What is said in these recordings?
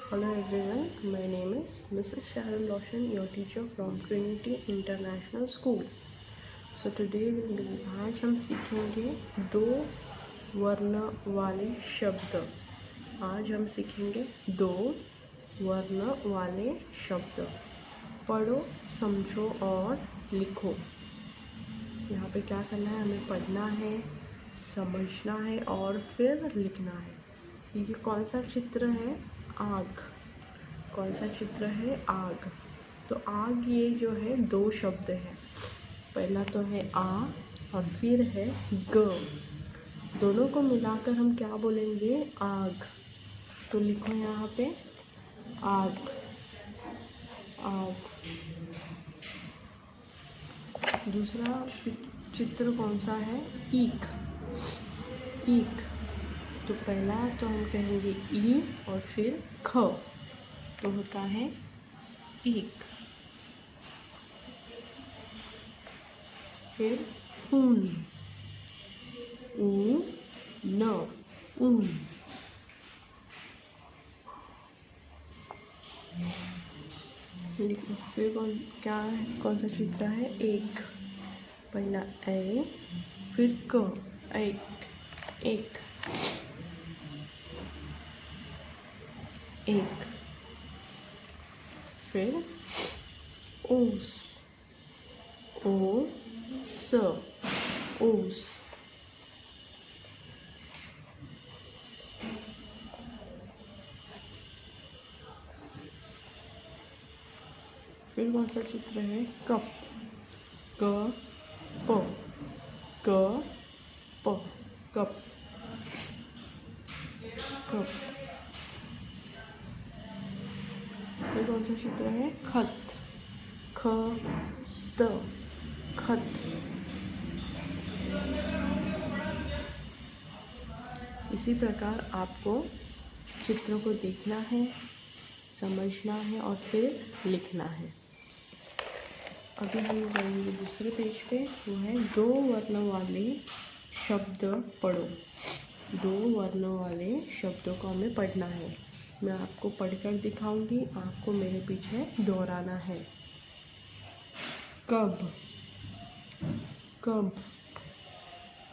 Hello everyone, my name is Mrs. Sharon Lawson, your teacher from Trinity International School. So today आज हम सीखेंगे दो वर्ण वाले शब्द। आज हम सीखेंगे दो वर्ण वाले शब्द। पढ़ो, समझो और लिखो। यहाँ पे क्या करना है, हमें पढ़ना है, समझना है और फिर लिखना है। ये कौन सा चित्र है? आग। कौन सा चित्र है? आग। तो आग ये जो है दो शब्द है। पहला तो है आ और फिर है ग। दोनों को मिलाकर हम क्या बोलेंगे? आग। तो लिखो यहाँ पे आग, आग। दूसरा चित्र कौन सा है? ईख, ईख। तो पहला तो हम कहेंगे ई और फिर ख, तो होता है ईख। फिर ऊन, ऊ न, ऊन। फिर कौन सा चित्र है? एक। पहला ए फिर क, एक, एक, एक। फिर ओस, ओ स, ओस। फिर कौन सा चित्र है? कप, क प, क प, कप, कप। फिर कौन सा चित्र है? खत, ख त, खत। इसी प्रकार आपको चित्रों को देखना है, समझना है और फिर लिखना है। अभी हम जाएंगे दूसरे पेज पे, वो है दो वर्ण वाले शब्द पढ़ो। दो वर्ण वाले शब्दों को हमें पढ़ना है। मैं आपको पढ़कर दिखाऊंगी, आपको मेरे पीछे दोहराना है। कब, कब,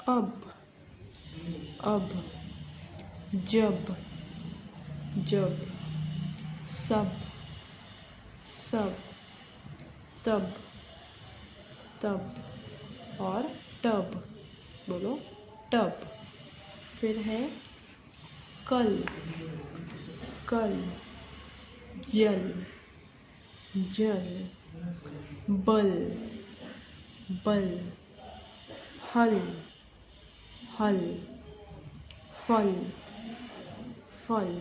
अब, अब, जब, जब, सब, सब, तब, तब और टब। बोलो टब। फिर है कल, कल, जल, जल, बल, बल, हल, हल, फल, फल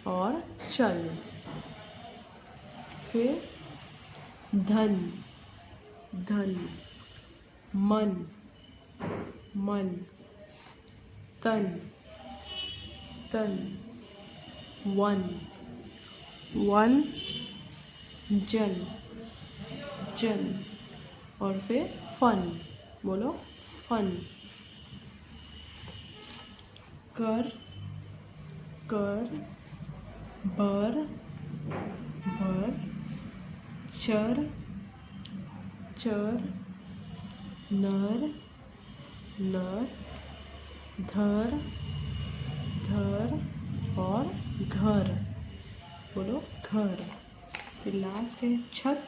और चल। फिर धन, धन, मन, मन, तन, तन, वन, वन, जन, जन और फिर फन। बोलो फन। कर, कर, बर, बर, चर, चर, नर, नर, धर, धर और घर। बोलो घर। फिर लास्ट है छत,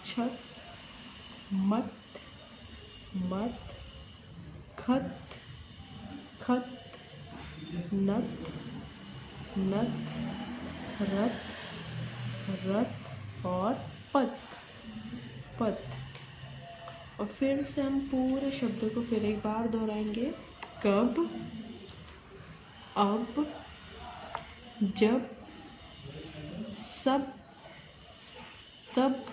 छत, मत, मत, खत, खत, नत, नत, रत, रत और पत, पत। और फिर से हम पूरे शब्द को फिर एक बार दोहराएंगे। कब, अब, जब, सब, तब,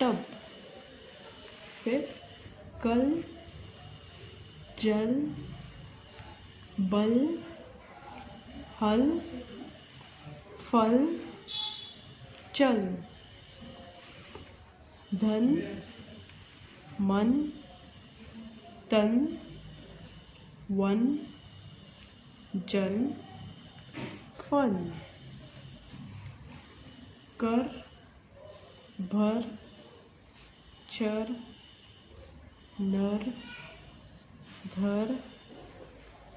टब। फिर कल, जल, बल, हल, फल, चल, धन, मन, तन, वन, जन, फल। कर, भर, चर, नर, धर,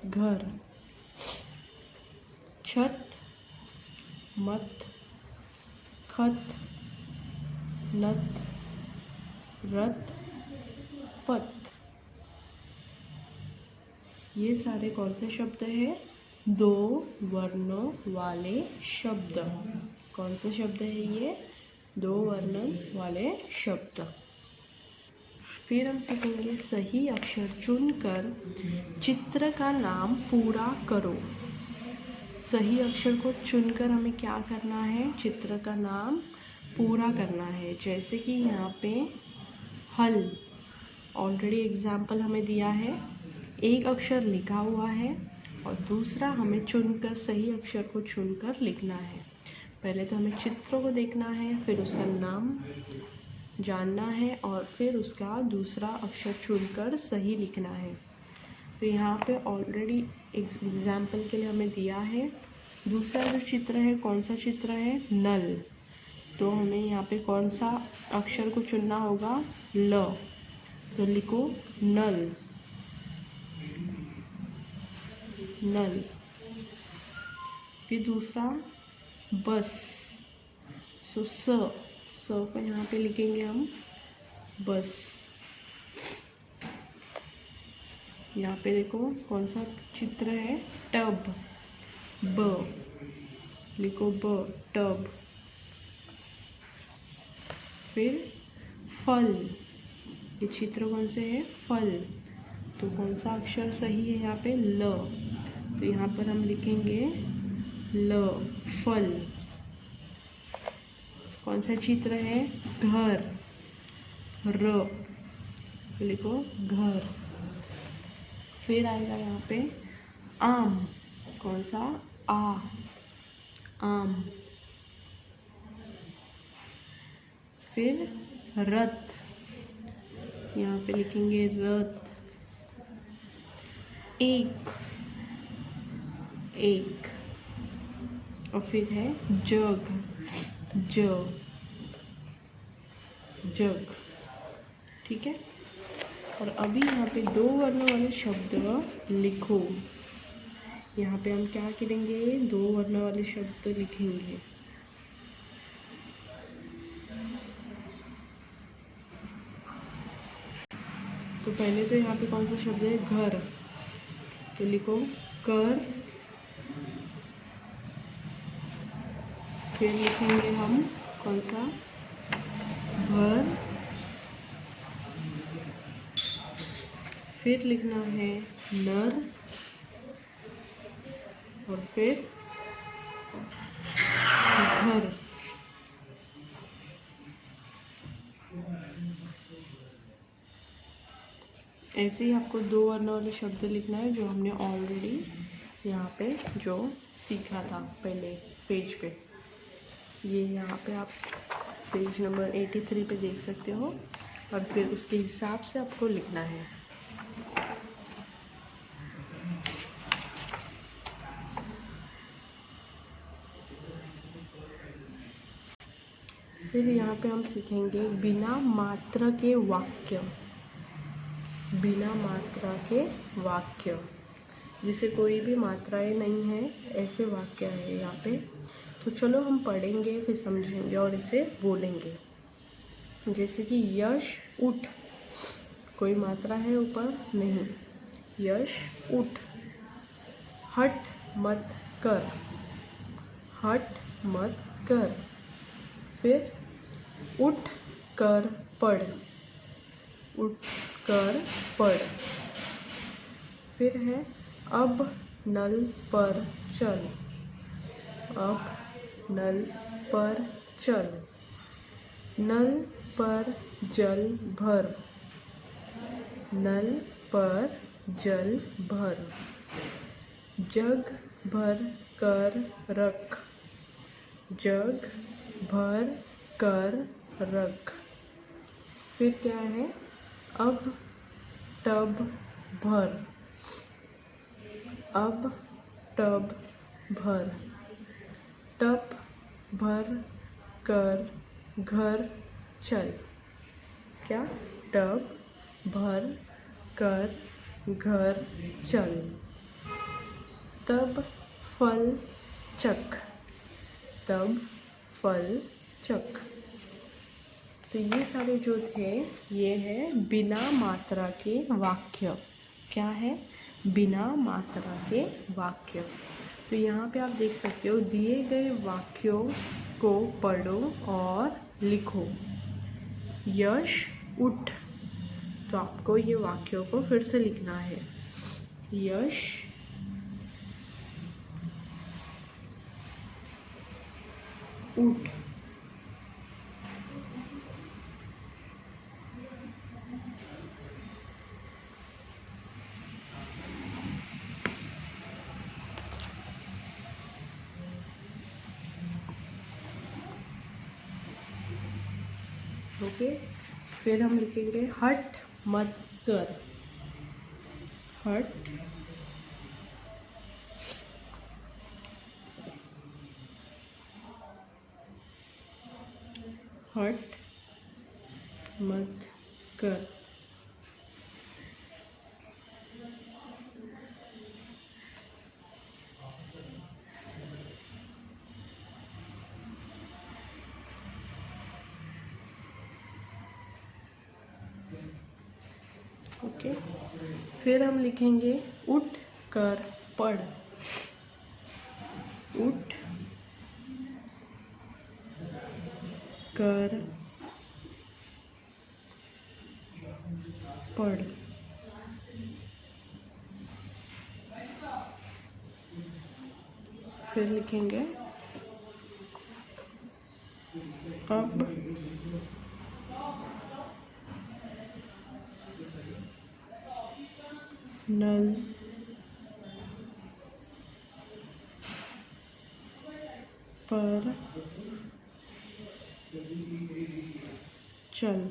घर। छत, मत, खत, नत, रत, पत। ये सारे कौन से शब्द हैं? दो वर्णों वाले शब्द। कौन से शब्द है ये? दो वर्णों वाले शब्द। फिर हम सीखेंगे सही अक्षर चुनकर चित्र का नाम पूरा करो। सही अक्षर को चुनकर हमें क्या करना है? चित्र का नाम पूरा करना है। जैसे कि यहाँ पे हल, ऑलरेडी एग्जाम्पल हमें दिया है, एक अक्षर लिखा हुआ है और दूसरा हमें चुनकर, सही अक्षर को चुनकर लिखना है। पहले तो हमें चित्र को देखना है, फिर उसका नाम जानना है और फिर उसका दूसरा अक्षर चुनकर सही लिखना है। तो यहाँ पे ऑलरेडी एग्जाम्पल के लिए हमें दिया है। दूसरा जो चित्र है, कौन सा चित्र है? नल। तो हमें यहाँ पे कौन सा अक्षर को चुनना होगा? ल। तो लिखो नल, नल। फिर दूसरा बस, सो स को यहाँ पे लिखेंगे हम बस। यहाँ पे देखो कौन सा चित्र है? टब, ब, लिखो ब, टब। फिर फल, ये चित्र कौन से है? फल। तो कौन सा अक्षर सही है यहाँ पे? ल। तो यहाँ पर हम लिखेंगे ल, फल। कौन सा चित्र है? घर, र, लिखो घर। फिर आएगा यहाँ पे आम, कौन सा? आ, आम। फिर रथ, यहाँ पे लिखेंगे रथ। एक, एक। और फिर है जग, ज, जग। ठीक है। और अभी यहाँ पे दो वर्णों वाले शब्द लिखो। यहाँ पे हम क्या करेंगे? दो वर्णों वाले शब्द लिखेंगे। तो पहले तो यहाँ पे कौन सा शब्द है? घर। तो लिखो कर। फिर लिखेंगे हम कौन सा? भर। फिर लिखना है नर और फिर घर। ऐसे ही आपको दो वर्ण वाले शब्द लिखना है, जो हमने ऑलरेडी यहाँ पे जो सीखा था पहले पेज पे। ये यहाँ पे आप पेज नंबर 83 पे देख सकते हो और फिर उसके हिसाब से आपको लिखना है। फिर यहाँ पे हम सीखेंगे बिना मात्रा के वाक्य। बिना मात्रा के वाक्य, जिसे कोई भी मात्राएं नहीं है, ऐसे वाक्य है यहाँ पे। तो चलो हम पढ़ेंगे, फिर समझेंगे और इसे बोलेंगे। जैसे कि यश उठ, कोई मात्रा है ऊपर? नहीं। यश उठ। हट मत कर, हट मत कर। फिर उठ कर पढ़, उठ कर पढ़। फिर है अब नल पर चल, अब नल पर चल। नल पर जल भर, नल पर जल भर। जग भर कर रख, जग भर कर रख। फिर क्या है? अब टब भर, अब टब भर। टब भर कर घर चल। क्या? टब भर कर घर चल। तब फल चख। तब फल चख। तो ये सारे जो थे ये है बिना मात्रा के वाक्य। क्या है? बिना मात्रा के वाक्य। तो यहाँ पे आप देख सकते हो दिए गए वाक्यों को पढ़ो और लिखो। यश उठ। तो आपको ये वाक्यों को फिर से लिखना है। यश उठ। ओके, फिर हम लिखेंगे हट मत कर। हट हट मत कर। ओके, फिर हम लिखेंगे उठ कर पढ़। उठ कर पढ़। फिर लिखेंगे अब नल पर चल।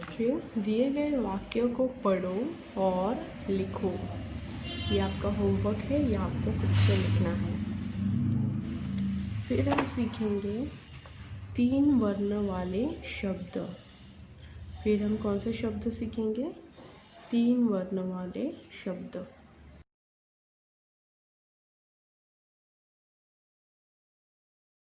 फिर दिए गए वाक्यों को पढ़ो और लिखो। ये आपका होमवर्क है, ये आपको खुद से लिखना है। फिर हम सीखेंगे 3 वर्ण वाले शब्द। फिर हम कौन से शब्द सीखेंगे? 3 वर्ण वाले शब्द।